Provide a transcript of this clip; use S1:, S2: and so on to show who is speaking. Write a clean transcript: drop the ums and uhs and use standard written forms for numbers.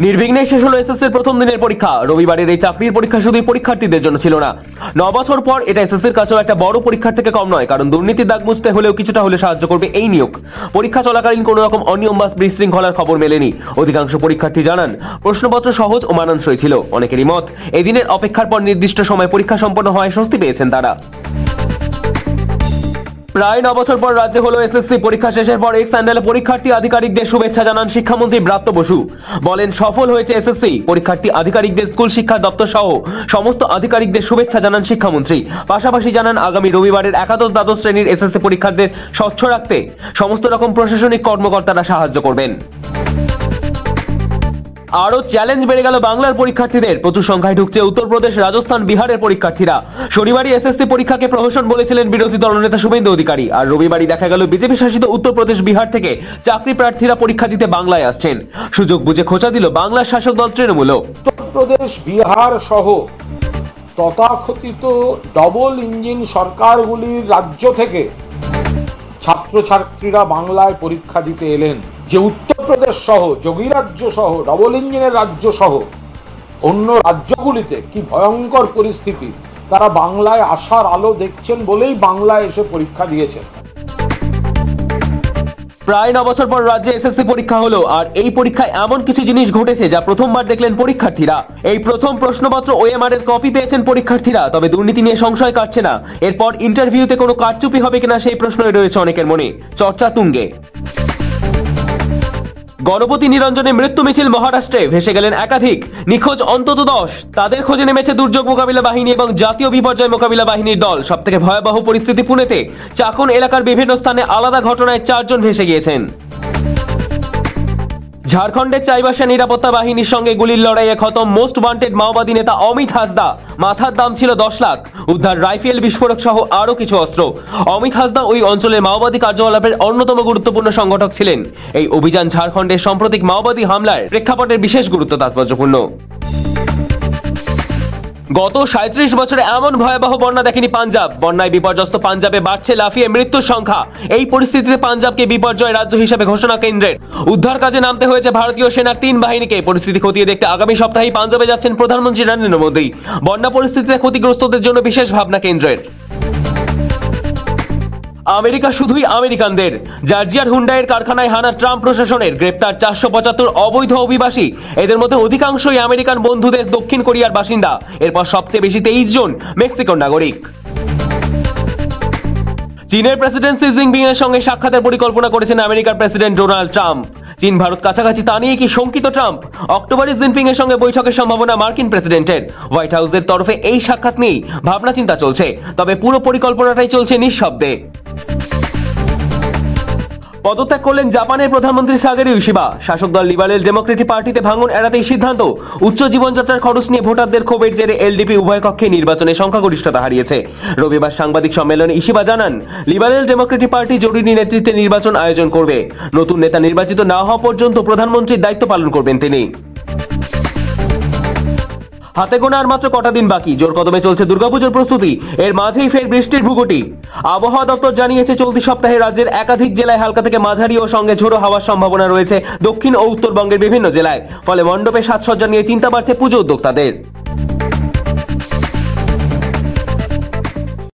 S1: নির্বিঘ্নে শেষ হলো এসএসসির প্রথম দিনের পরীক্ষা। রবিবারের এই চাকরির পরীক্ষা শুধু পরীক্ষার্থীদের জন্য ছিল না, 9 বছর পর এটা এসএসসির কাছেও একটা বড় পরীক্ষার থেকে কম নয়, কারণ দুর্নীতির দাগ মুছতে হলেও কিছুটা হলে সাহায্য করবে এই নিয়োগ। পরীক্ষা চলাকালীন কোনো রকম অনিয়ম বা বিশৃঙ্খলার খবর মেলেনি। অধিকাংশ পরীক্ষার্থী জানান প্রশ্নপত্র সহজ ও মানানসই ছিল। অনেকেরই মত এই দিনের অপেক্ষার পর নির্দিষ্ট সময় পরীক্ষা সম্পন্ন হওয়ায় স্বস্তি পেয়েছেন তারা। প্রায় 9 বছর পর রাজ্যে হলো এসএসসি পরীক্ষা। শেষের পর এক প্যান্ডেলে পরীক্ষার্থী আধিকারিকদের শুভেচ্ছা জানান শিক্ষামন্ত্রী ব্রাত্য বসু। বলেন, সফল হয়েছে এসএসসি। পরীক্ষার্থী আধিকারিকদের স্কুল শিক্ষা দপ্তর সহ সমস্ত আধিকারিকদের শুভেচ্ছা জানান শিক্ষামন্ত্রী। পাশাপাশি জানান আগামী রবিবারের একাদশ দ্বাদশ শ্রেণীর এসএসসি পরীক্ষার্থীদের স্বচ্ছ রাখতে সমস্ত রকম প্রশাসনিক কর্মকর্তারা সাহায্য করবেন। আরো চ্যালেঞ্জ বেড়ে গেল বাংলার পরীক্ষার্থীদের। প্রচুর সংখ্যায় ঢুকছে উত্তরপ্রদেশ, রাজস্থান, বিহারের পরীক্ষার্থীরা। শনিবারই এসএসসি পরীক্ষাকে প্রহসন বলেছিলেন বিরোধী দলনেতা শুভেন্দু অধিকারী। আর রবিবারই দেখা গেল বিজেপি শাসিত উত্তরপ্রদেশ, বিহার থেকে চাকরি প্রার্থীরা পরীক্ষা দিতে বাংলায় আসছেন। সুযোগ বুঝে খোঁচা দিল বাংলার শাসক দল তৃণমূলও।
S2: উত্তরপ্রদেশ, বিহার সহ তথাকথিত ডবল ইঞ্জিন সরকারগুলির রাজ্য থেকে ছাত্রছাত্রীরা বাংলায় পরীক্ষা দিতে এলেন। যে উত্তরপ্রদেশ সহ, যোগী রাজ্য সহ, ডবল ইঞ্জিনের রাজ্য সহ অন্য রাজ্যগুলিতে কি ভয়ঙ্কর পরিস্থিতি, তারা বাংলায় আসার আলো দেখছেন বলেই বাংলায় এসে পরীক্ষা দিয়েছেন।
S1: প্রায় 9 বছর পর রাজ্যে এসএসসি পরীক্ষা হলো। আর এই পরীক্ষায় এমন কিছু জিনিস ঘটেছে যা প্রথমবার দেখলেন পরীক্ষার্থীরা। এই প্রথম প্রশ্নপত্র ওএমআর এর কপি পেয়েছেন পরীক্ষার্থীরা। তবে দুর্নীতি নিয়ে সংশয় কাটছে না। এরপর ইন্টারভিউতে কোনো কারচুপি হবে কিনা সেই প্রশ্নই রয়েছে অনেকের মনে। চর্চা তুঙ্গে। গণপতি নিরঞ্জনে মৃত্যু মিছিল মহারাষ্ট্রে। ভেসে গেলেন একাধিক, নিখোঁজ অন্তত 10। তাদের খোঁজে নেমেছে দুর্যোগ মোকাবিলা বাহিনী এবং জাতীয় বিপর্যয় মোকাবিলা বাহিনীর দল। সবথেকে ভয়াবহ পরিস্থিতি পুনেতে। চাকন এলাকার বিভিন্ন স্থানে আলাদা ঘটনায় 4 জন ভেসে গিয়েছেন। ঝাড়খণ্ডের চাইবাসা নিরাপত্তা বাহিনীর সঙ্গে গুলির লড়াইয়ে খতম মোস্ট ওয়ান্টেড মাওবাদী নেতা অমিত হাসদা। মাথার দাম ছিল 10 লাখ। উদ্ধার রাইফেল, বিস্ফোরক সহ আরো কিছু অস্ত্র। অমিত হাসদা ওই অঞ্চলের মাওবাদী কার্যকলাপের অন্যতম গুরুত্বপূর্ণ সংগঠক ছিলেন। এই অভিযান ঝাড়খণ্ডের সাম্প্রতিক মাওবাদী হামলার প্রেক্ষাপটের বিশেষ গুরুত্ব তাৎপর্যপূর্ণ। গত 37 বছরে এমন ভয়াবহ বন্যা দেখেনি পাঞ্জাব। বন্যায় বিপর্যস্ত পাঞ্জাবে বাড়ছে লাফিয়ে মৃত্যুর সংখ্যা। এই পরিস্থিতিতে পাঞ্জাবকে বিপর্যয় রাজ্য হিসেবে ঘোষণা কেন্দ্রের। উদ্ধার কাজে নামতে হয়েছে ভারতীয় সেনার 3 বাহিনীকে। পরিস্থিতি খতিয়ে দেখতে আগামী সপ্তাহেই পাঞ্জাবে যাচ্ছেন প্রধানমন্ত্রী নরেন্দ্র মোদী। বন্যা পরিস্থিতিতে ক্ষতিগ্রস্তদের জন্য বিশেষ ভাবনা কেন্দ্রের। আমেরিকা শুধুই আমেরিকানদের। জর্জিয়ার হুন্ডাইয়ের কারখানায় হানা ট্রাম্প প্রশাসনের। গ্রেপ্তার 475 অবৈধ অভিবাসী। এদের মধ্যে অধিকাংশই আমেরিকান বন্ধু দেশ দক্ষিণ কোরিয়ার বাসিন্দা। এরপর সবচেয়ে বেশি 23 জন মেক্সিকোর নাগরিক। চীনের প্রেসিডেন্ট শি জিনপিং এর সঙ্গে সাক্ষাতের পরিকল্পনা করেছেন আমেরিকার প্রেসিডেন্ট ডোনাল্ড ট্রাম্প। চীন ভারত কাছাকাছি, তা নিয়ে কি শঙ্কিত ট্রাম্প? অক্টোবরে জিনপিং এর সঙ্গে বৈঠকের সম্ভাবনা মার্কিন প্রেসিডেন্টের। হোয়াইট হাউসের তরফে এই সাক্ষাৎ নিয়ে ভাবনা চিন্তা চলছে। তবে পুরো পরিকল্পনাটাই চলছে নিঃশব্দে। পদত্যাগ করলেন জাপানের প্রধানমন্ত্রী সাগেরু ইশিবা। শাসক দল লিবারেল ডেমোক্রেটিক পার্টিতে ভাঙন এড়াতেই সিদ্ধান্ত। উচ্চ জীবনযাত্রার খরচ নিয়ে ভোটারদের ক্ষোভের জেরে এলডিপি উভয় কক্ষে নির্বাচনে সংখ্যাগরিষ্ঠতা হারিয়েছে। রবিবার সাংবাদিক সম্মেলনে ইশিবা জানান, লিবারেল ডেমোক্রেটিক পার্টি জরুরি নেতৃত্বে নির্বাচন আয়োজন করবে। নতুন নেতা নির্বাচিত না হওয়া পর্যন্ত প্রধানমন্ত্রীর দায়িত্ব পালন করবেন তিনি। হাতে গোনা আর মাত্র কটা দিন বাকি। জোর কদমে চলছে দুর্গাপুজোর প্রস্তুতি। এর মাঝেই ফের বৃষ্টির ভূগুটি। আবহাওয়া দপ্তর জানিয়েছে চলতি সপ্তাহে রাজ্যের একাধিক জেলায় হালকা থেকে মাঝারি ও সঙ্গে ঝোড়ো হওয়ার সম্ভাবনা রয়েছে দক্ষিণ ও উত্তরবঙ্গের বিভিন্ন জেলায়। ফলে মণ্ডপে সাজসজ্জা নিয়ে চিন্তা বাড়ছে পুজো উদ্যোক্তাদের।